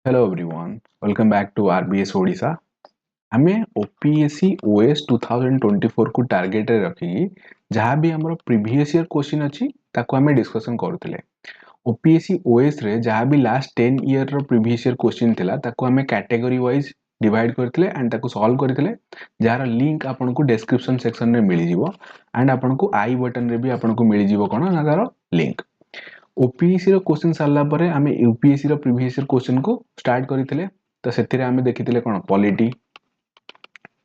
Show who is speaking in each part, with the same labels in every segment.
Speaker 1: Hello everyone, welcome back to RBS Odisha. आमे OPSC OS 2024 को target रे रखी जहाँ भी हमरो प्रीवियस ईयर क्वेश्चन अछि ताको हमें डिस्कशन करथिले। OPSC OS रे जहाँ भी लास्ट 10 ईयर रो प्रीवियस ईयर क्वेश्चन थिला ताको हमें कैटेगरी वाइज डिवाइड करथिले एंड ताको सॉल्व करथिले जार लिंक आपन को डिस्क्रिप्शन सेक्शन रे मिली जिवो एंड आपन को आई बटन रे भी आपन को मिली जिवो कोन नागारो लिंक। ओपीएससी रो क्वेश्चन सारला परे आमे यूपीएससी रो प्रीवियस ईयर क्वेश्चन को स्टार्ट करथिले तो सेथिरे आमे देखिथिले कोन पॉलिटी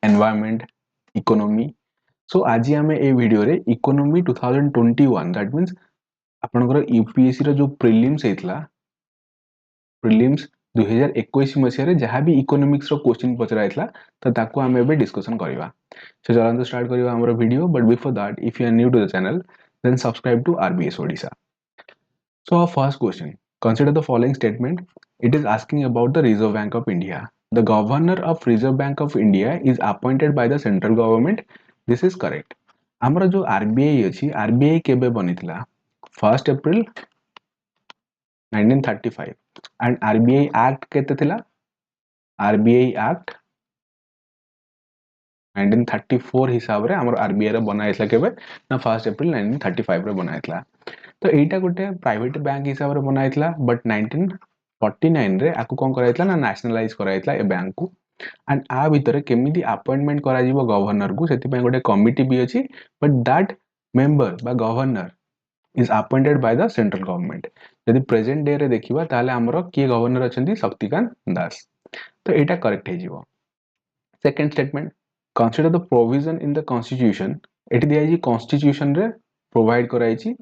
Speaker 1: एनवायरनमेंट इकोनॉमी। सो आज आमे ए वीडियो रे इकोनॉमी 2021 दैट मींस आपनकर यूपीएससी रो जो प्रीलिम्स हेतला प्रीलिम्स 2021 मसिया रे जहां भी इकोनॉमिक्स रो क्वेश्चन पचरा हेतला तो ताको आमे बे डिस्कशन करबा। सो चलंतु स्टार्ट करबा हमर video but before that if you are new to the channel then subscribe to RBS Odisha. So our first question, consider the following statement. It is asking about the Reserve Bank of India. The governor of Reserve Bank of India is appointed by the central government. This is correct. हमरा जो RBI अछि RBI केबे बनितला 1st April 1935 and RBI Act केते थिला RBI Act 1934 हिसाब रे हमर RBI रे बनाइतला केबे ना 1st April 1935 रे बनाइतला। तो एटा गोटे प्राइवेट बैंक हिसाब रे बनाइतला बट 1949 रे आकु कोन कराइतला ना नेशनलाइज कराइतला ए बैंक को एंड आ भितरे केमिति अपॉइंटमेंट करा जिवो गवर्नर को सेति पे गोटे कमिटी भी अछि बट दैट मेंबर बा governor is appointed by the central government. यदि प्रेजेंट डे रे देखिबा ताले हमरो के गवर्नर अछंती शक्तिकांत दास। तो एटा करेक्ट हे जिवो। Second statement, consider the provision in the constitution. Eighty दिया जी कॉन्स्टिट्यूशन रे प्रोवाइड कराई छी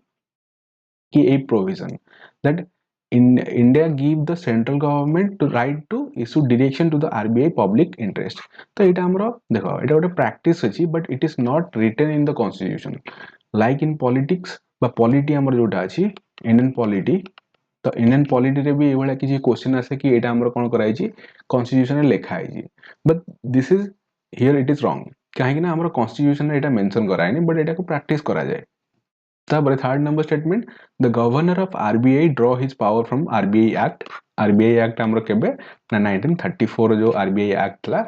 Speaker 1: कि a provision that in India give the central government to right to issue direction to the RBI public interest। तो एटा हमरो देखो एटा गोटे प्रैक्टिस अछि but it is not written in the constitution like in politics बा polity हमर जोटा अछि Indian polity. तो इंडियन पॉलिटी रे भी एवला कि क्वेश्चन आसे कि एटा हमरो कोन कराई छी कॉन्स्टिट्यूशन रे लिखा है जी but this is here it is wrong काहे कि ना हमरो कॉन्स्टिट्यूशन रे एटा मेंशन कराय नै बट एटा को प्रैक्टिस करा जाय। तापर third number statement, the governor of RBI draw his power from RBI act. RBI act हमरो केबे ना 1934 जो आरबीआई एक्ट ला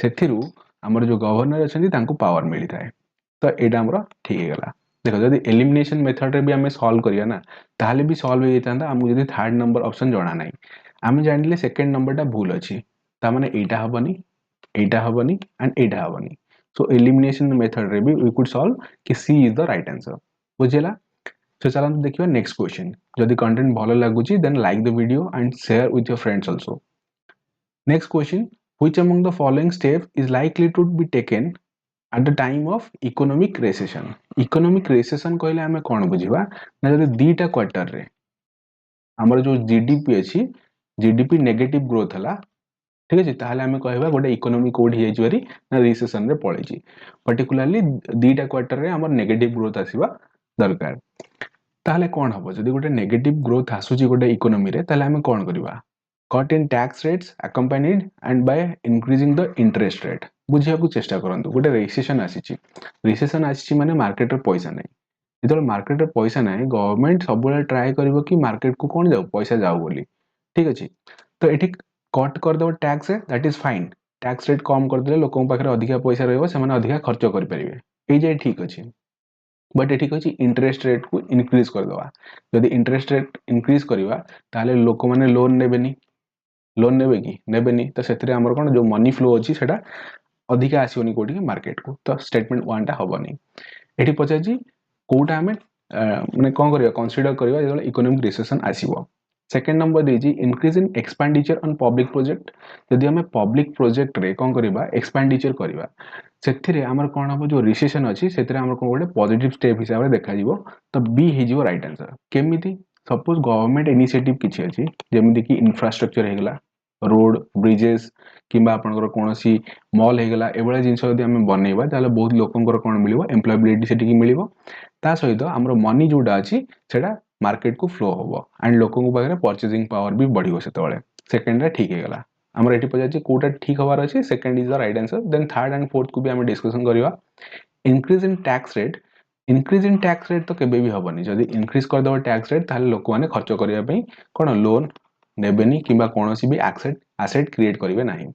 Speaker 1: सेथिरु हमर जो गवर्नर अछंती तांको पावर मिली थाए। तो एटा हमरो ठीक हे गला। देखो जदी एलिमिनेशन मेथड रे भी हमें सॉल्व करिया ना ताले भी सॉल्व हे जेतांदा हमु जदी थर्ड नंबर ऑप्शन जणा नाही हमें जानिले सेकंड नंबरटा भूल अछि ता माने एटा हबनी and Etah हबनी। So elimination method रे भी वी कुड सॉल्व कि C is the right answer. बुझिला। तो चलंतु देखियो नेक्स्ट क्वेश्चन। जदि कंटेंट भलो लागुची then like the video and share with your friends also. Next question, which among the following step is likely to be taken at the time of economic recession. Economic recession कहले हमें कोन बुझिबा ना जदि दीटा quarter रे हमर जो GDP अछि GDP negative growth हला ठीक अछि ताहले हमें कहबा गोटे इकोनॉमी कोड हे जरी ना रिसेशन रे पळै छी पर्टिकुलरली दीटा क्वार्टर रे हमर नेगेटिव ग्रोथ आसीबा दरकार। ताहले कोन हबो जदि गोटे नेगेटिव ग्रोथ आसुची गोटे इकोनॉमी रे ताहले हमें कोन करबा cut in tax rates accompanied and by increasing the interest rate। बुझिया को चेष्टा करंतु गोटे रिसेशन आसीची माने मार्केट रे पैसा नै जेतोल मार्केट रे पैसा नै गवर्नमेंट सबले ट्राई करबो कि मार्केट को कोन जाऊ पैसा जाऊ बोली ठीक अछि। तो एठी कट कर दो टैक्स रे that is fine tax rate कम कर देले लोकन पाखरे अधिका पैसा रहबो से माने अधिका खर्च कर परिबे ए जे ठीक अछि बट एठी कहछि इंटरेस्ट रेट को इंक्रीज कर दवा। यदि इंटरेस्ट रेट इंक्रीज करिवा ताले लोक माने लोन नेबेनी लोन नेबे कि नेबेनी तो सेतरे हमर कोन जो मनी फ्लो अछि सेटा अधिका आसीओनी कोठी मार्केट को। तो स्टेटमेंट 1 टा हबनी। एठी पछाछि कोटा हमें माने कोन करिया कंसीडर करिवा जेतले इकोनॉमिक रिसेशन आसीबो। सेकंड नंबर देजी increase in expenditure on public project. यदि हमें पब्लिक प्रोजेक्ट रे कोन करिवा एक्सपेंडिचर करिवा सेथिरे हमर कोन हबो जो रिसेशन अछि सेथिरे हमर कोन गोटे पॉजिटिव स्टेप हिसाब रे देखा जिवो। तो बी हे जिवो राइट आंसर। केमिति सपोज गवर्नमेंट इनिशिएटिव किछि अछि जेमिति कि इंफ्रास्ट्रक्चर हे गेला रोड ब्रिजेस किबा आपनकर कोनोसी मॉल हे गेला एबळे जिंस यदि हमें बनेइबा ताले बहुत लोकंकर कोन मिलिबो एम्प्लॉयबिलिटी सेठी कि मिलिबो ता सहित हमर मनी जोडा अछि सेटा मार्केट को फ्लो होबो एंड लोकन को पाखरे परचेजिंग पावर भी बढ़िबो सेतबळे। सेकंड रे ठीक हे गेला हमर एठी पजाछि कोटा ठीक हवार अछि second is the right answer. Then third and fourth को भी हम डिस्कशन करिवा। इंक्रीज इन टैक्स रेट तो केबे भी हबनी जदि इंक्रीज कर दो टैक्स रेट ताले लोक माने खर्च करिया पई कोन लोन नेबेनी किंबा कोनोसी भी एसेट क्रिएट करिवे नाही।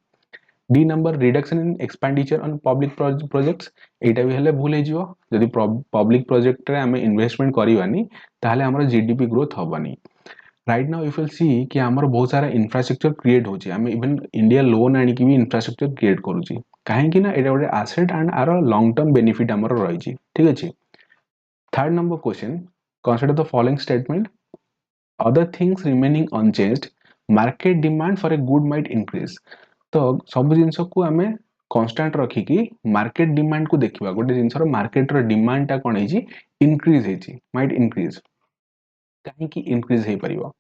Speaker 1: D number reduction in expenditure on public projects एटा भी हेले भूल हे जिवो जदी पब्लिक प्रोजेक्ट रे हमें इन्वेस्टमेंट करिवानी ताहले हमर जीडीपी ग्रोथ होबानी। Right now if will see कि हमर बहुत सारा इंफ्रास्ट्रक्चर क्रिएट होची हमें इवन इंडिया लोन आनी कि भी इंफ्रास्ट्रक्चर क्रिएट करूची काहे कि ना एटा गोटे asset and are long term benefit हमर रहिची ठीक अछि। Third number question consider the following statement other things remaining unchanged market demand for a good might increase। तो सब जिंस को आमे कांस्टेंट रखी कि मार्केट डिमांड को देखिबा गोटे जिंस रो मार्केट रो डिमांड ता कोन हेची इंक्रीज हेची माइट इंक्रीज काहे कि इंक्रीज हे परिबो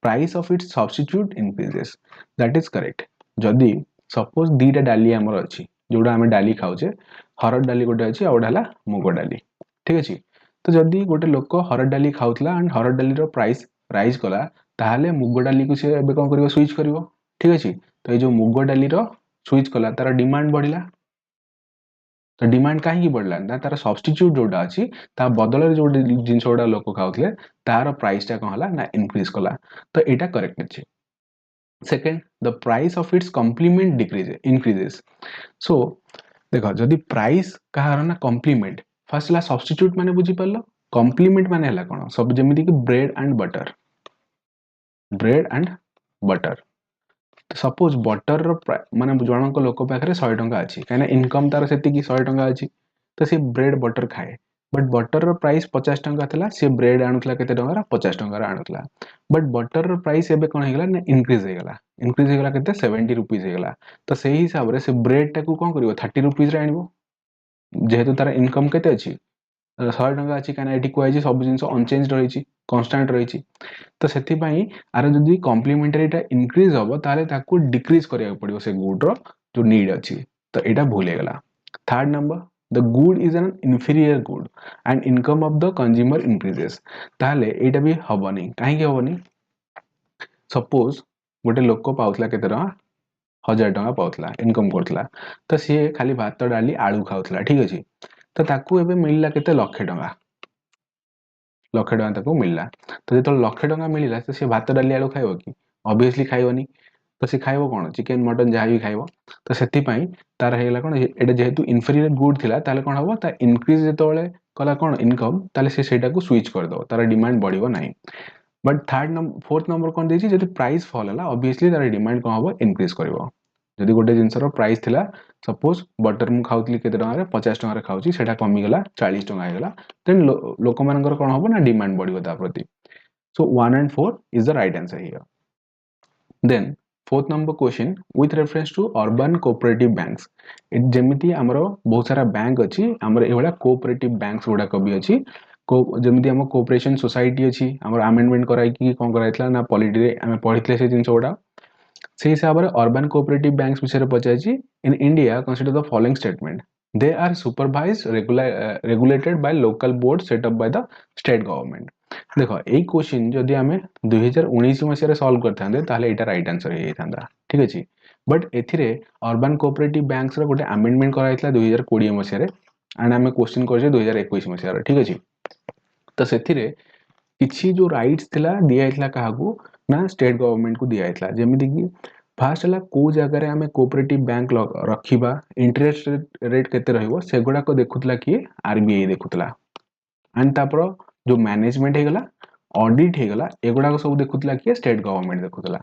Speaker 1: price of its substitute increases that is correct. जदी सपोज दीटा डाली हमर अछि जोडा हमें डाली खाउचे हरड डाली गोटे अछि आ ओडा हला मुगो डाली ठीक अछि। तो जदी गोटे लोक हरड डाली खाउतला एंड हरड डाली रो प्राइस राइज कला ताहले मुगो डाली को से एबे कोन करिवो स्विच करिवो ठीक अछि। तो ये जो मुगो डाली रो स्विच कला तार डिमांड बढ़िला तो डिमांड काहे की बढ़ला ना तार सब्स्टिट्यूट जोडा अछि ता बदल जो जिंस ओडा लोक खाउतले तार प्राइस ता कोन हला ना इंक्रीज कला तो एटा करेक्ट अछि। Second the price of its complement decrease increases so देखो जदी प्राइस कहार ना कॉम्प्लीमेंट फर्स्ट ला सब्स्टिट्यूट माने बुझी परलो कॉम्प्लीमेंट माने हला कोन सब जेमिति कि ब्रेड एंड बटर तो सपोज बटर रो माने जनक लोक पाखरे 100 टंका अछि काने इनकम तार सेति कि 100 टंका अछि तो से ब्रेड बटर खाए बट बटर रो प्राइस 50 टंका थला से ब्रेड आनुतला केते टंका 50 टंका आनुतला बट बटर रो प्राइस एबे कोन हेगला ना इंक्रीज हेगला केते 70 रुपीस हेगला तो सेही हिसाब रे से ब्रेड टा को कोन करिवो 30 रुपीस रे आनिवो जेहेतु तार इनकम केते अछि 100 टंका अछि काना एठी कोइ सब जिंस अनचेंज रहिछि कांस्टेंट रहिछि तो सेति पई आरो जदी कॉम्प्लीमेंटरीटा इंक्रीज होबो ताले ताको डिक्रीज करिया पड़ियो से गुड रो जो नीड अछि तो एटा भूल गेला। Third number the good is an inferior good and income of the consumer increases ताले एटा भी हबनी काहे कि हबनी सपोज गोटे लोक पाउतला केते टका 1000 टका पाउतला इनकम करतला तो सी खाली भात डाली आलू खाउतला ठीक अछि तो ताकू एबे मिलला केते लक्ष टका ताकू मिलला तो जेतो लक्ष टका मिलला तो से भात डाली आलू खाइबो कि ऑब्वियसली खाइबोनी तो से खाइबो कोन चिकन मटन जहा भी खाइबो तो सेति पई तार हेला कोन एटा जेहेतु इंफीरियर गुड थिला ताले कोन हबो ता इंक्रीज जेतोले कला कोन इनकम ताले से सेटा को स्विच कर दो तार डिमांड बढ़िबो नाही बट फोर्थ नंबर कोन देछि जदि प्राइस फॉल हला ऑब्वियसली तार डिमांड कोन हबो इंक्रीज करबो जदि गोटे जिंसर प्राइस थिला सपोज बटर मु खाउतली केते टका रे 50 टका रे खाउची सेटा कमी गेला 40 टका हेगला देन लोक मानकर कोन हबो ना डिमांड बढ़िबो ता प्रति सो 1 and 4 is the right answer here। then fourth number question with reference to urban cooperative banks जेमिति हमरो बहुत सारा बैंक अछि हमर एवला कोऑपरेटिव बैंक्स गुडा कबी अछि जेमिति हम कोऑपरेशन सोसाइटी अछि हमर अमेंडमेंट कराई कि कोन कराइतला ना पॉलिटी रे हम पढितले से जिंस गुडा से हिसाब रे अर्बन कोऑपरेटिव बैंक्स विषय रे पचाइछि in India consider the following statement they are supervised regulated by local board set up by the state government। देखो एई क्वेश्चन जदि हमें 2019 मसिया रे सॉल्व करथांदे ताले एटा राइट आंसर हे थांदा ठीक अछि बट एथिरे अर्बन कोऑपरेटिव बैंक्स रो गोटे अमेंडमेंट कराइतला 2020 मसिया रे एंड हमें क्वेश्चन करजे 2021 मसिया रे ठीक अछि तो सेथिरे किछि जो राइट्स थिला दिया आइतला काहाकू ना स्टेट गवर्नमेंट को दिया आइतला जेमिति कि फास्ट हला को जगह रे हमें कोऑपरेटिव बैंक रखिबा इंटरेस्ट रेट केते रहइबो सेगुडा को देखुतला कि आरबीआई देखुतला एंड तापर जो मैनेजमेंट हे गला ऑडिट हे गला एगुडा को सब देखुतला कि स्टेट गवर्नमेंट देखुतला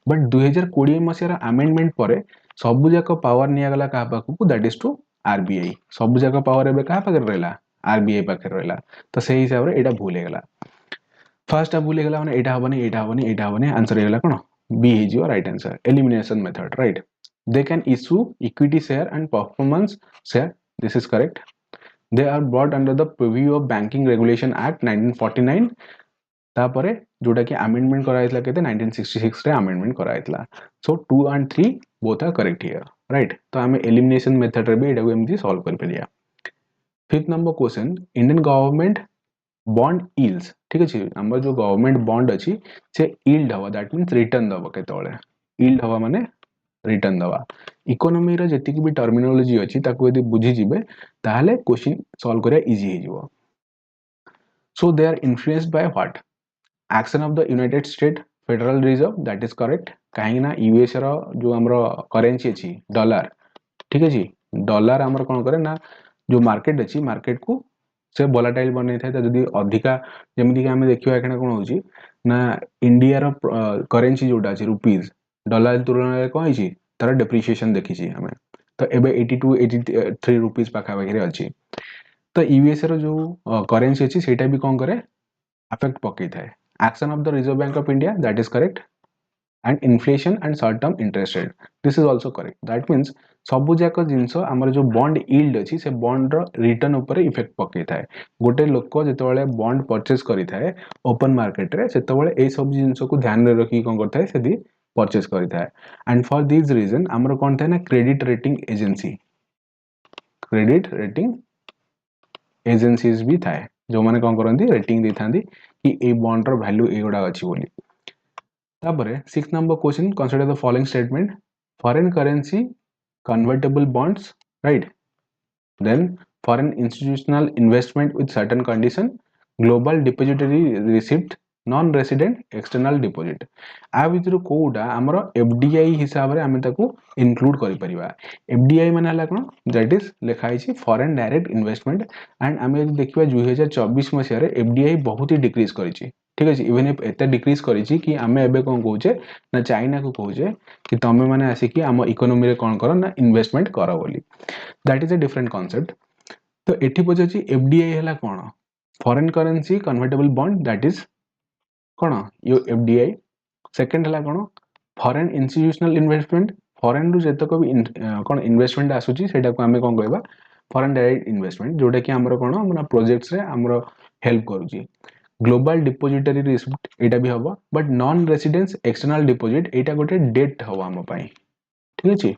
Speaker 1: बट 2020 मसिया अमेंडमेंट परे सब जाक पावर निया गला का पाखु दैट इज टू आरबीआई सब जाक पावर एबे का पाखर रहला आरबीआई पाखर रहला तो सेही हिसाब रे एटा भूल हे गला फर्स्ट आ भूल हे गला माने एटा हबनी आंसर हे गला कोन B is your right answer elimination method right they can issue equity share and performance share this is correct they are brought under the purview of banking regulation act 1949 तापरे जोटा कि अमेंडमेंट कराइतला केते 1966 रे amendment कराइतला so 2 and 3 both are correct here right तो हमें elimination method रे भी एटा को एमती सॉल्व कर परिया। Fifth number question Indian government bond yields ठीक अछि हमर जो गवर्नमेंट बॉन्ड अछि से यील्ड हवा दैट मींस रिटर्न दबो केतोळे यील्ड हवा माने रिटर्न दवा इकोनॉमी रे जति कि भी टर्मिनोलॉजी अछि ताको यदि बुझी जिबे ताहले क्वेश्चन सॉल्व करिया इजी हे जिवो so they are influenced by what action of the United State Federal Reserve that is correct कहीं ना यूएस रो जो हमरो करेंसी अछि डॉलर ठीक अछि डॉलर हमर कोन करे ना जो मार्केट अछि मार्केट को से वोलेटाइल बनै थाए जदि अधिका जेमिति कि हमें देखियो एखना कोन होउची ना इंडिया रो करेंसी जोटा अछि रुपीस डॉलर तुलना रे कोन अछि तार डेप्रिसिएशन देखिछि हमें तो एबे 82 83 रुपीस पाखा वगैरह अछि तो यूएस रो जो करेंसी अछि सेटा भी कोन करे अफेक्ट पकै थाए action of the reserve bank of India that is correct and inflation and short term interest rate this is also correct that means सबु जाक जिंस हमर जो बॉन्ड यील्ड अछि से बॉन्ड रो रिटर्न ऊपर इफेक्ट पकै थाए गोटे लोक जेतबेले बॉन्ड परचेज करि थाए ओपन मार्केट रे सेतबेले ए सब जिंस को ध्यान रे रखि कोन करथाए सेदी परचेज करि थाए एंड फॉर दिस रीजन हमर कोन थाए ना क्रेडिट रेटिंग एजेंसीज भी थाए जो माने कोन करंती रेटिंग दे थांदी कि ए बॉन्ड रो वैल्यू ए गुडा अछि बोली तापरे 6 number question consider the following statement foreign currency convertible bonds right then foreign institutional investment with certain condition global depository receipt non resident external deposit आ भितर कोउटा हमर एफडीआई हिसाब रे हमें ताको इंक्लूड करि परिबा एफडीआई माने हला कोन दैट इज लिखा छि फॉरेन डायरेक्ट इन्वेस्टमेंट एंड हमें देखिबा 2024 मसिया रे एफडीआई बहुत ही डिक्रीज करि छि ठीक अछि इवन इफ एते डिक्रीज करि छि कि हमें एबे कोन कहूचे ना चाइना को कहूचे कि तमे माने आसी कि हम इकोनॉमी रे कोन करो ना इन्वेस्टमेंट करो बोली that is a different concept तो एठी पछछि एफडीआई हला कोन foreign currency convertible bond that is कोन यो एफडीआई सेकंड हला कोन फॉरेन इंस्टीट्यूशनल इन्वेस्टमेंट फॉरेन रु जेतक भी कोन इन्वेस्टमेंट आसुची सेटा को हमें कोन कहबा फॉरेन डायरेक्ट इन्वेस्टमेंट जोटा कि हमरो कोन हमरा प्रोजेक्ट्स रे हमरो हेल्प करूची ग्लोबल डिपोजिटरी रिसिप्ट एटा भी हबो but non residence external deposit एटा गोटे डेट हबो हम पई ठीक अछि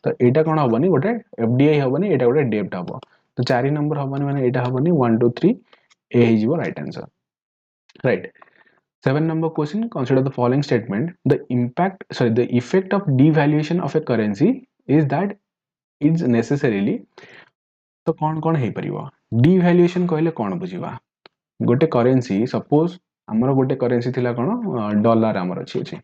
Speaker 1: तो एटा कोन हबनी गोटे एफडीआई हबनी एटा गोटे डेट हबो तो 4 नंबर हबनी माने एटा हबनी 1 2 3 ए हिजबो right answer right 7 number question consider the following statement the effect of devaluation of a currency is that it's necessarily तो कौन हे परिबो devaluation कहले कौन बुझिबा गोटे करेंसी सपोज हमर गोटे करेंसी थिला कोन डॉलर हमर अछि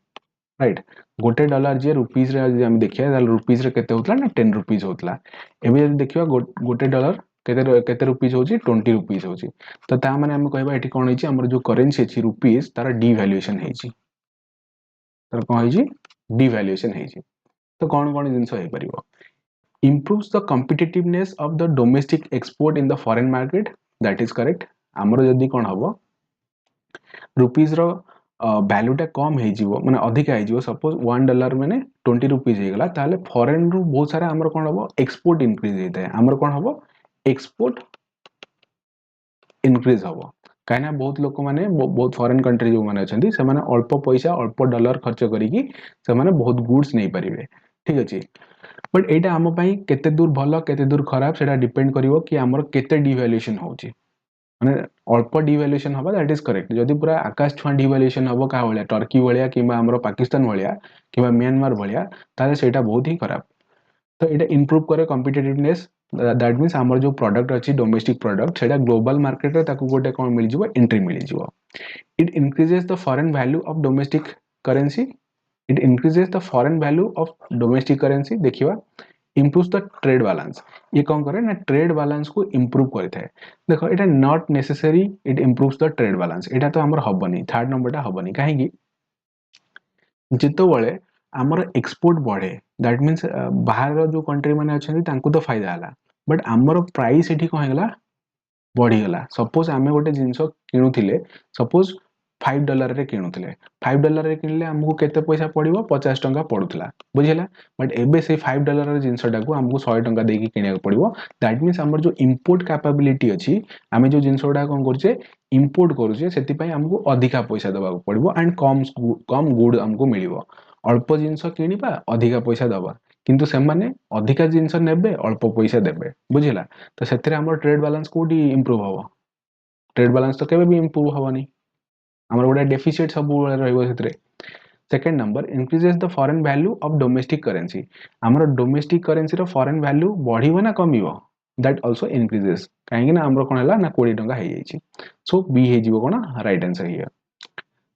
Speaker 1: राइट गोटे डॉलर जे रुपीस रे जे हम देखिया ताल रुपीस रे केते होतला ना 10 रुपीस होतला एबे यदि देखिबा गोटे डॉलर केते रुपीस होची 20 रुपीस होची तो ता माने हम कहबा एठी कोन हेची हमर जो करेंसी अछि रुपीस तार डिवैल्यूएशन हेची तार कोन हेची डिवैल्यूएशन हेची तो कौन जिंस हे परिबो improves the competitiveness of the domestic export in the foreign market that is correct हमर जदी कोन हबो रुपीस रो वैल्यू टा कम हे जीवो माने अधिक हे जीवो सपोज 1 डॉलर माने 20 रुपीस हे गला ताले फॉरेन रु बहुत सारा हमर कोन हबो एक्सपोर्ट इंक्रीज हेते हमर कोन हबो एक्सपोर्ट इंक्रीज हबो काइना बहुत लोक माने बहुत फॉरेन कंट्री जो माने अछंती से माने अल्प पैसा अल्प डॉलर खर्च करी की से माने बहुत गुड्स नै परिबे ठीक अछि बट एटा हम पई केते दूर भलो केते दूर खराब सेटा डिपेंड करिवो कि हमर केते डिवैल्यूएशन होची माने अल्प डिवैल्यूएशन हबा दैट इज करेक्ट जदी पूरा आकाश छुआ डिवैल्यूएशन हबो का होले टर्की भलिया किबा हमर पाकिस्तान भलिया किबा म्यांमार भलिया ताले सेटा बहुत ही खराब तो एटा इंप्रूव करे कॉम्पिटिटिवनेस दैट मींस हमर जो प्रोडक्ट अछि डोमेस्टिक प्रोडक्ट सेटा ग्लोबल मार्केट रे ताको गोटे कोन मिल जिवो एंट्री मिल जिवो it increases the foreign value of domestic currency it increases the foreign value of domestic currency देखिवा improves the trade balance ये कौन करे ना ट्रेड बैलेंस को improve करता है देखो इटा not necessary it improves the trade balance इटा तो हमर हबनी थर्ड नंबर टा हबनी काहे कि जितो बळे हमर एक्सपोर्ट बढ़े दैट मींस बाहर जो कंट्री माने अछन तांको तो फायदा हला बट हमर प्राइस एठी कोन हेला बढ़ी गला सपोज आमे गोटे जिंस किनुथिले सपोज 5 डॉलर रे किनुथिले 5 डॉलर रे किनले हमको केते पैसा पड़िबो 50 टंका पडुतला बुझिला बट एबे से 5 डॉलर रे जिंसटा को हमको 100 टंका देकी किनिया पड़िबो दैट मींस हमर जो इंपोर्ट कैपेबिलिटी अछि आमे जो जिंसटा कोन करछे इंपोर्ट करूछे सेति पई हमको अधिका पैसा देबा पड़िबो एंड कम गुड हमको मिलिबो अल्प जिंस किनिबा अधिका पैसा दबा किंतु से माने अधिका जिंस नेबे अल्प पैसा देबे बुझिला तो सेतिरे हमर ट्रेड बैलेंस कोडी इंप्रूव हो ट्रेड बैलेंस तो केबे भी इंप्रूव होबनी हमर गोटे डेफिसिट सब रहइबो सेतिरे second number increases the foreign value of domestic currency हमर डोमेस्टिक करेंसी रो फॉरेन वैल्यू बढ़िबो ना कमिबो दैट आल्सो इंक्रीजेस काहे ना हमर कोन हला ना 20 टंका हे जाईची सो बी हे जीवो कोन राइट आंसर हियर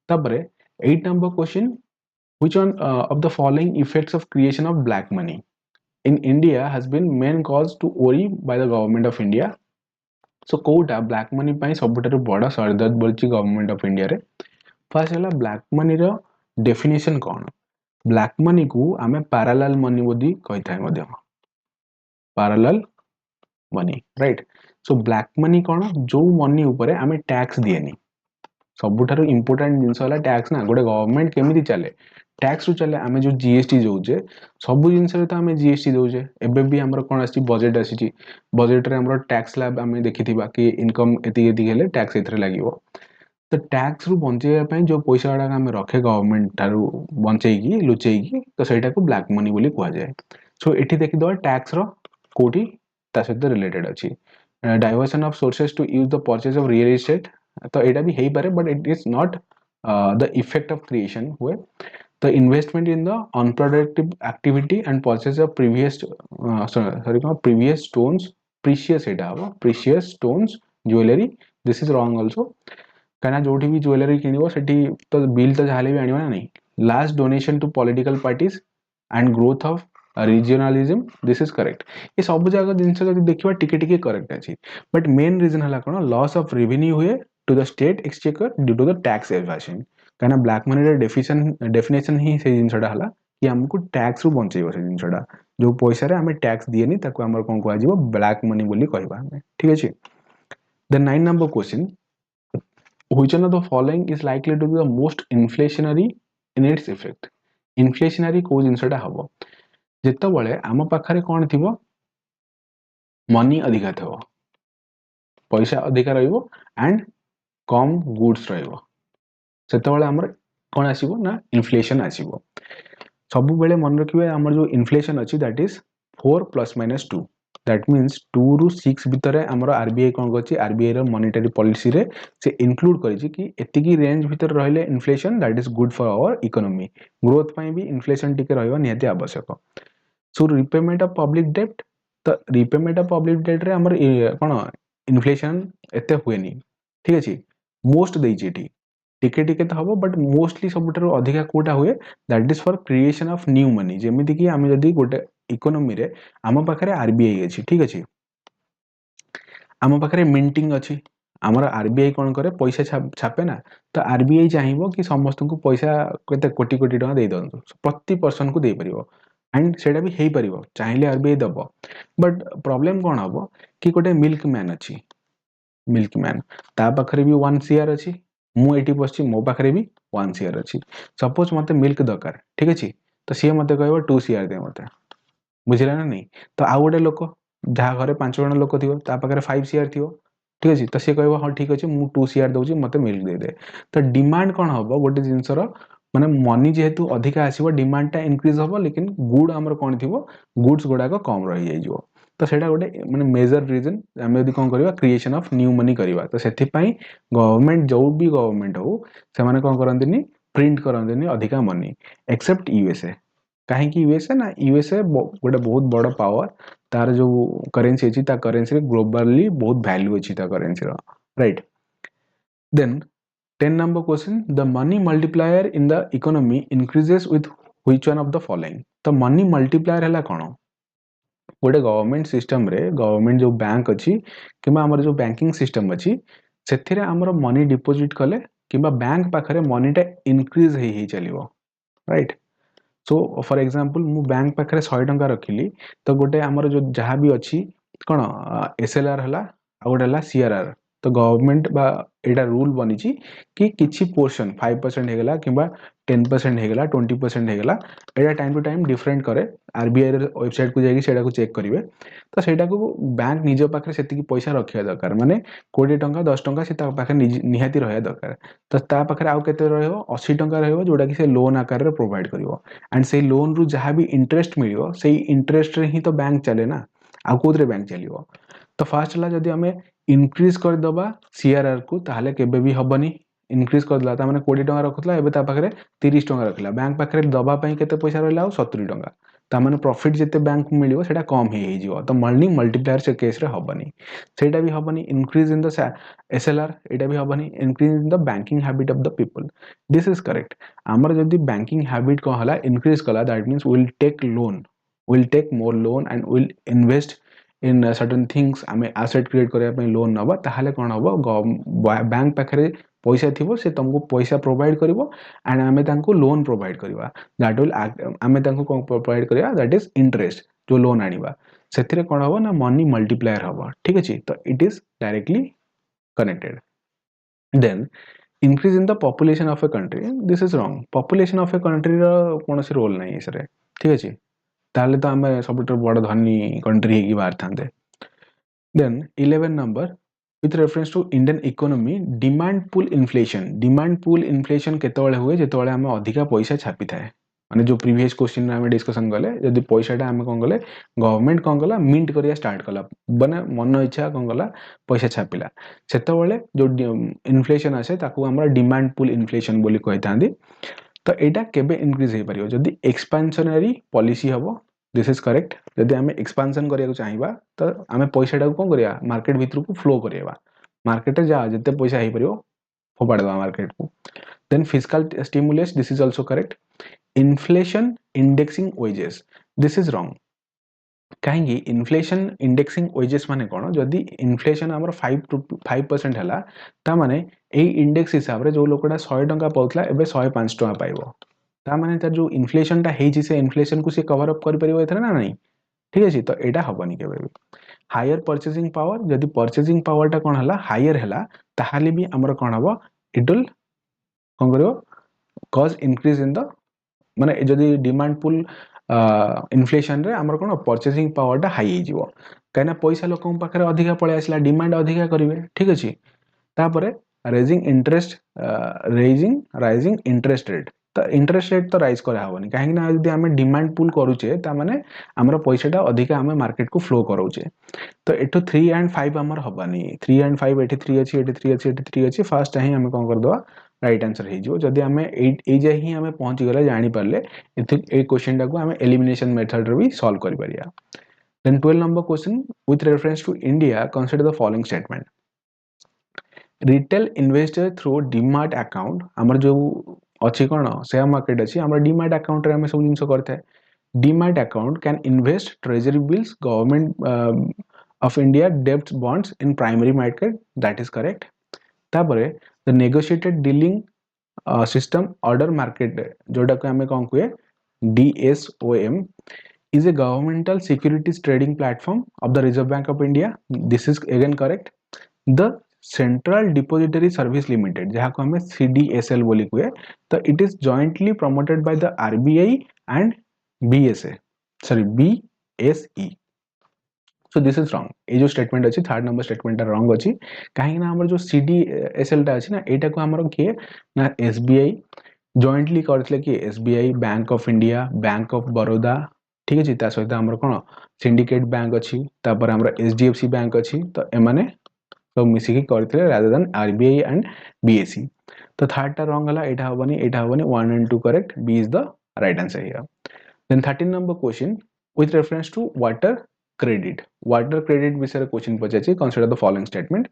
Speaker 1: तबरे 8 number question, which one of the following effects of creation of black money in India has been main cause to worry by the government of India? So कोटा black money पाई सबुठारु बड़ा सरदर्द बोलची government of India रे। First है black money रो definition कौन? ब्लैक मनी को आमे पैरेलल मनी बोली कही थाए मध्य, parallel money, right. So black money कौन? जो मनी ऊपर आमे टैक्स दिएनी। सबुठारु इंपोर्टेंट जिनस होला टैक्स ना। गोटे गवर्नमेंट केमिति चले? टैक्स रु चले। आमे जो जीएसटी जोजे सब जिनस रे तो आमे जीएसटी दोजे। एबे भी हमर कोन आसी बजेट आसी, बजेट रे हमर टैक्स स्लैब आमे देखिथिबा कि इनकम एति एति हेले टैक्स एथरे लागिवो। तो टैक्स रु बंचेया पई जो पैसा गुडा आमे रखे गवर्नमेंट थारु बंचेकी लुचेकी, तो सेटा को ब्लैक मनी बोली कुआ जाए। सो एठी देखि दो टैक्स रो कोठी ता सहित रिलेटेड अछि। Diversion of sources to use the purchase of real estate, तो एटा भी हेई पारे but it is not the effect of creation हुए। The investment in the unproductive activity and purchase of previous stones, precious एटा हबो, precious stones jewelry, this is wrong also। कहना जोठी भी jewellery किनिबो सेठी तो बिल तो जाले भी आनिबो ना नहीं। Last donation to political parties and growth of regionalism, this is correct. ये सब जगह जिनसे जब देखिबा टिके टिके करेक्ट अछि, बट मेन रीजन हला कोन? लॉस ऑफ रेवेन्यू हुए to the state exchequer due to the tax evasion. कहना ब्लैक मनी रे डेफिनेशन ही से जिनसडा हला कि हमको टैक्स रु बंचेबो से जिनसडा। जो पैसा रे हमें टैक्स दिएनी ताको हमर कोन कहआ जीवो? ब्लैक मनी बोली कहबा हमें, ठीक अछि। The 9 number question, which one of the following is likely to be the most inflationary in its effect? Inflationary को जिनसटा हबो जेतबळे आम पाखरे कोन थिबो? मनी अधिका थिबो, पैसा अधिका रहिबो एंड कम गुड्स रहिबो, सेतबळे हमर कोन आसीबो ना इन्फ्लेशन आसीबो। सब बेले मन रखिबे हमर जो इन्फ्लेशन अछि दैट इज 4 ± 2, दैट मीन्स 2 रु 6 भितरे हमर आरबीआई कोन गछि? आरबीआई रो मॉनेटरी पॉलिसी रे से इंक्लूड करिछि कि एतिकी रेंज भितर रहले inflation that is good for our economy. Growth पई भी इन्फ्लेशन टिके रहबा निहाती आवश्यक। सो रिपेमेंट ऑफ पब्लिक डेब्ट, तो रिपेमेंट ऑफ पब्लिक डेब्ट रे हमर कोन इन्फ्लेशन एते हुएनी, ठीक अछि। मोस्ट देइछि एठी टिके टिके तो हबो बट मोस्टली सबुठारु अधिका कोटा हुए that is for creation of new money. जेमिति कि आमे जदी गोटे इकोनॉमी रे आम पाखरे आरबीआई अछि, ठीक अछि, आम पाखरे मिंटिंग अछि, आमर आरबीआई कोन करे? पैसा छापे ना। तो आरबीआई चाहिबो कि समस्त को पैसा केते कोटी कोटी टका दे दंतु, प्रति पर्सन को दे परिबो एंड सेटा भी हेई परिबो, चाहिले आरबीआई दबो। बट प्रॉब्लम कोन हबो कि गोटे मिल्क मैन अछि, मिल्क मैन ता पाखरे भी 1 सीआर अछि, मु एठी बसछि मो पाखरे भी 1 सीआर अछि। सपोज मते मिल्क दरकार, ठीक अछि, तो सी मते कहबो 2 सीआर दे मते, बुझिला ना नहीं? तो आ गोटे लोक जहाँ घरे 5 जण लोक थिबो ता पाखरे 5 सीआर थिबो, ठीक अछि, तो सी कहबो हां ठीक अछि मु 2 सीआर दउछि मते मिल्क दे दे। तो डिमांड कोन हबो? गोटे जिंसर माने मनी जेहेतु अधिका आसीबो डिमांड टा इंक्रीज हबो, लेकिन गुड हमर कोन थिबो? गुड्स गुडा को कम रहि जाइजो। तो सेटा गोटे माने मेजर रीजन हम यदि कोन करबा? क्रिएशन ऑफ न्यू मनी करबा। तो सेथि पई गवर्नमेंट जो भी गवर्नमेंट हो से माने कोन करंतिनी? प्रिंट करंतिनी अधिका मनी, एक्सेप्ट यूएसए। काहे कि यूएसए ना, यूएसए गोटे बहुत बड़ पावर, तार जो करेंसी अछि ता करेंसी रे ग्लोबली बहुत वैल्यू अछि ता करेंसी रो, right. Then 10 number question, the money multiplier in the economy increases with which one of the following? तो मनी मल्टीप्लायर हला कोन? गोटे गवर्नमेंट सिस्टम रे गवर्नमेंट जो बैंक अछि किबा हमर जो बैंकिंग सिस्टम अछि सेथिरे हमर मनी डिपॉजिट कले किबा बैंक पाखरे मनीटा इंक्रीज हेई चलिबो, राइट। सो फॉर एग्जांपल मु बैंक पाखरे 100 टंका रखिली, तो गोटे हमर जो जहा भी अछि कोन एसएलआर हला आ गोटे हला सीआरआर। तो गवर्नमेंट बा एटा रूल बनिछि कि किछि portion 5% हेगला किबा 10% हेगला 20% हेगला, Etah time to time different करे। आरबीआई रे वेबसाइट को जाई सेटा को चेक करिवे, तो सेटा को बैंक निज पाखरे सेतिकी पैसा रखिया दरकार। माने 20 टंका 10 टंका से ता पाखरे निहाती रहया दरकार। तो ता पाखरे आउ केते रहइबो? 80 टंका रहइबो, जोटा कि से लोन आकार रे प्रोवाइड करिवो एंड से लोन रु जहा भी इंटरेस्ट मिलियो सेही इंटरेस्ट रे ही तो बैंक चले ना, आ कोदरे बैंक चलिवो। तो फास्ट ला जदी हमें इंक्रीज कर दबा सीआरआर को ताहले केबे भी हबनी। इंक्रीज कर दला ता माने 20 टंका रखुतला एबे ता पाखरे 30 टंका रखला, बैंक पाखरे दबा पई केते पैसा रहला? 70 टंका। तामाने प्रॉफिट जिते बैंक को मिलियो सेटा कम हे जिवो तो मनी मल्टीप्लायर से केस रे हबनी सेटा भी हबनी इंक्रीज इन द एसएलआर एटा भी हबनी increase in the banking habit of the people this is correct हमर जदी बैंकिंग हैबिट को हला इंक्रीज कला that means will take more loan and will invest in certain things आमे एसेट क्रिएट करया पे लोन नबा ताहाले कोन हबो बैंक पाखरे पैसा थिबो से तुमको पैसा प्रोवाइड करिवो एंड आमे तांको लोन प्रोवाइड करिवा दैट विल आमे तांको कोन प्रोवाइड करिया दैट इज इंटरेस्ट जो लोन आनिबा सेथिरे कोन हबो ना मनी मल्टीप्लायर हबो ठीक अछि तो it is directly connected then increase in the population of a country this is wrong population of a country रो कोनोसी रोल नहीं इसरे ठीक अछि ताले तो आमे सबुठ बड़ धनी कंट्री हेकी बाहर थांते then 11 number with reference to Indian economy demand pool inflation केतोळे हुए जेतोळे आमे अधिका पैसा छापी थाए माने जो प्रीवियस क्वेश्चन में आमे डिस्कशन गले यदि पैसाटा आमे कोन गले गवर्नमेंट कोन गला मिंट करिया स्टार्ट कला बने मन इच्छा कोन गला पैसा छापिला सेतोळे जो इन्फ्लेशन आसे ताकू हमरा डिमांड पुल इन्फ्लेशन बोली कहैतांदी तो एटा केबे इंक्रीज हे परियो जदि एक्सपेंशनरी पॉलिसी हबो दिस इज करेक्ट जदि आमे एक्सपेंशन करिया चाहिबा तो आमे पैसाटा को कोन करिया मार्केट भीतर को फ्लो करिया मार्केट जा जते पैसा हे परियो फोपाडवा मार्केट को then fiscal stimulus this is also correct inflation indexing wages this is wrong कहीं इन्फ्लेशन इंडेक्सिंग वेजेस माने कोन जदि इन्फ्लेशन हमर 5% हला ता माने ए इंडेक्स हिसाब रे जो लोकडा 100 टंका पाउतला एबे 105 टंका पाइबो ता माने त जो इन्फ्लेशन ता हेजी से इन्फ्लेशन को से कवर अप कर परिबो एथरा ना नहीं ठीक अछि तो एटा हबनी केबे हायर परचेजिंग पावर जदि परचेजिंग पावर ता कोन हला हायर हला ताहाले भी हमर कोन हबो इट विल कोन करियो कॉज इंक्रीज इन द माने जदि डिमांड पुल इन्फ्लेशन रे हमर कोन परचेजिंग पावर ता हाई हे जिवो काइना पैसा लोकन पाखरे अधिका पळे आसला डिमांड अधिका करिवे ठीक अछि तापरे राइजिंग इंटरेस्ट रेट तो इंटरेस्ट रेट तो राइज करा हबनी काहे ना यदि हमें डिमांड पुल करूचे ता माने हमर पैसाटा अधिका हमें मार्केट को फ्लो करूचे तो एठो 3 एंड 5 हमर हबनी 3 एंड 5 एठी 3 अछि एठी 3 अछि एठी 3 अछि फर्स्ट ही हमें कोन कर दवा राइट आंसर हे जो जदी हमें ए जे ही हमें पहुंची गले जानि परले ए क्वेश्चन टा को हमें एलिमिनेशन मेथड रे भी सॉल्व करि परिया then 12 number question with reference to India consider the following statement retail investor through demat account हमर जो अछि कोन शेयर मार्केट अछि हमर डीमैट अकाउंट रे हमें सब जिंस करते demat account can invest treasury bills government of India debt bonds in primary market that is correct तापरे the negotiated dealing system order market जोटा को हमें कौन कुए DSOM is a governmental securities trading platform of the Reserve Bank of India this is again correct the Central Depository Service Limited जहाँ को हमें CDSL बोली कुए तो it is jointly promoted by the RBI and BSE so this is wrong ए जो statement अछि third number statement wrong अछि काहे ना हमर जो CDSL टा अछि ना एटा को हमर के ना SBI जॉइंटली करथले कि SBI bank of India bank of Baroda ठीक अछि ता सहित हमर कोन सिंडिकेट बैंक अछि तापर हमर HDFC बैंक अछि तो एमाने सब मिसी के करथले rather than RBI and BSE तो थर्ड टा रॉन्ग हला एटा हबनी 1 and 2 correct B is the right answer here then 13 number question with reference to water credit विषय question पचाछि consider the following statement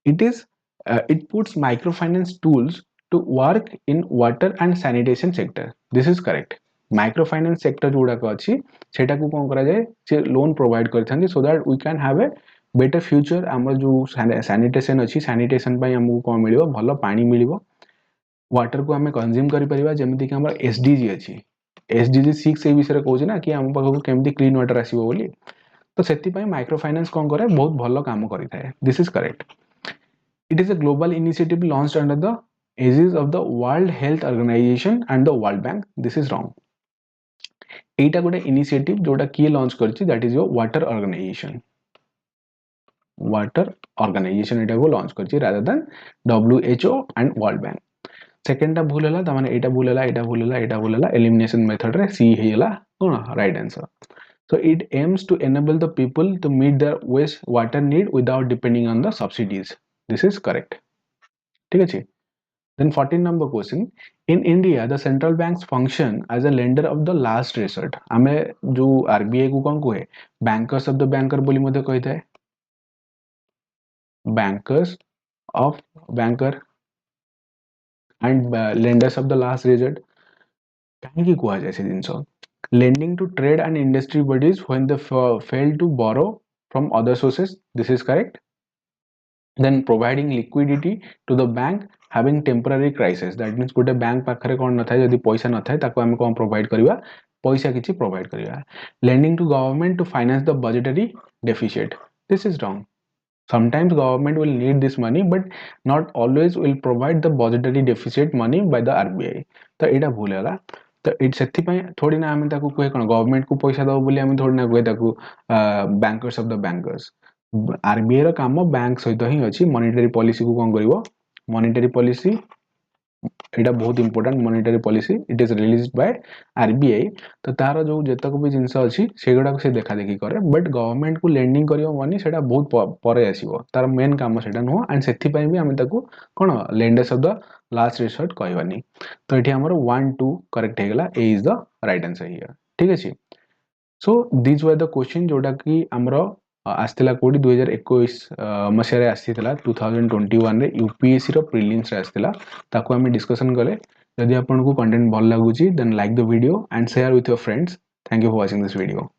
Speaker 1: it puts microfinance tools to work in water and sanitation sector this is correct microfinance sector जोडा को अछि सेटा को कोन करा जाय से loan provide करथांदी so that we can have a better future हमर जो sanitation अछि sanitation पय हमको कोन मिलिबो भलो पानी मिलिबो वाटर को हमें कंज्यूम करि परिबा जेमिति कि हमर SDG अछि SDG 6 ए विषय कहउछ ना कि हम पाखो केमति क्लीन वाटर आसीबो बोली तो सेति पय माइक्रो फाइनेंस कोन करे बहुत भलो काम करि थाए this is correct it is a global initiative launched under the aegis of the World Health Organization and the World Bank this is wrong एटा गोटे इनिशिएटिव जोटा किए लॉन्च करछि that is your water organization एटा को launch करछि rather than WHO and World Bank second टा भूल हला त माने एटा भूल हला एलिमिनेशन मेथड रे सी हेला कोन right answer so it aims to enable the people to meet their waste water need without depending on the subsidies this is correct ठीक अछि then 14 number question in India the central banks function as a lender of the last resort आमे जो RBI को कौन कहे bankers of the banker बोली मते कहिथाय bankers of banker and lenders of the last resort कहीं कुआ जाए से जिनस lending to trade and industry bodies when they fail to borrow from other sources, this is correct. Then providing liquidity to the bank having temporary crisis, that means गोटे bank पाखरे कौन न थाए जदि पैसा न थाए ताको आमे कौन प्रोवाइड करिवा पैसा किछि provide करिवा lending to government to finance the budgetary deficit, this is wrong. Sometimes government will need this money but not always will provide the budgetary deficit money by the RBI, तो एटा भूल है तो से थोड़ी ना आम कहे कौन गवर्नमेंट को पैसा दब बोली आम थोड़ी ना कहे bankers of the bankers RBI काम बैंक सहित ही अच्छी मॉनेटरी पॉलिसी को कौन कर मॉनेटरी पॉलिसी एटा बहुत important monetary policy it is released by RBI तो तार जो जतक भी जिनस अच्छी से गुड़ा से देखा देखी करे बट गवर्नमेंट को लेंडिंग करियो मनी सेटा बहुत परे आसीबो तार मेन काम सेटा नुह एंड सेथि पई भी हम ताको कोन lenders of the last resort कहबानी तो एठी हमर 1 2 करेक्ट हे गेला A is the right answer here ठीक अछि so this were the question जोटा कि हमरो आसला कोडी 2021 मसिया आसीला 2021 रे यूपीएससी रो प्रीलिम्स रे आसला ताको हम डिस्कशन कले यदि आपको कंटेंट भल लगुची then like the video and share with your friends thank you for watching this video.